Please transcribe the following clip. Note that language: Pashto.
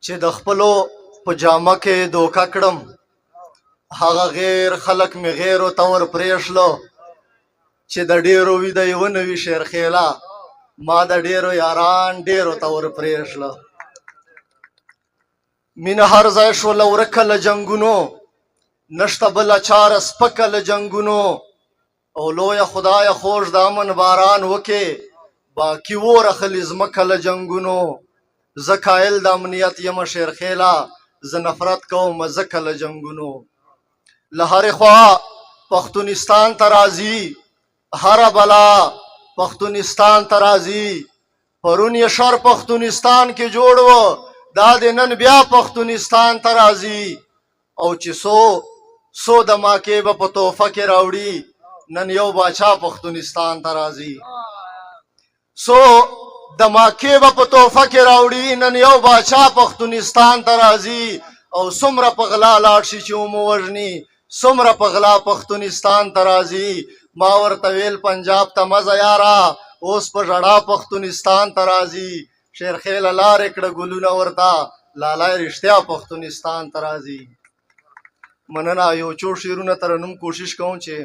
چې د خپلو په جامه کې دوکه کړم، هغه غیر خلک مې غیرو ته ور پرېښله چې د ډېرو ویده یې ونه وي شیرخیله، ما د ډېرو یاران ډېرو ته ور پرېښله. مینه هر ځای شوله ورکه له جنګونو، نشته بله چاره سپکه له جنګونو، او لویه خدایه خوږ د امن باران وکې، باقي ورخلي ځمکه له جنګونو. زه قایل د امنیت یمه شیرخیله، زه نفرت کوم ځکه له جنګونو. له هرې خوا پښتونستان ته راځي، هره بلا پښتونستان ته راځي. پرون یې شر پښتونستان کې جوړ و، دا د نن بیا پښتونستان ته راځي. او چې څو د ماکې به په تحفه کې راوړي، نن یو باچا پښتونستان ته راځي. څو د ماکې به په تحفه کې راوړي، نن یو باچا پښتونستان ته راځي. او څومره په غلا لاړ شي چې ومو وژني، څومره په غلا پښتونستان ته راځي. ما ورته ویل پنجاب ته مزه یاره، اوس په ژړا پښتونستان ته راځي. شیرخیله لارې کړه ګلونه ورته، لالی رښتیا پښتونستان ته راځي. مننه. یو څو شعرونه ترنم کوشش کوم چې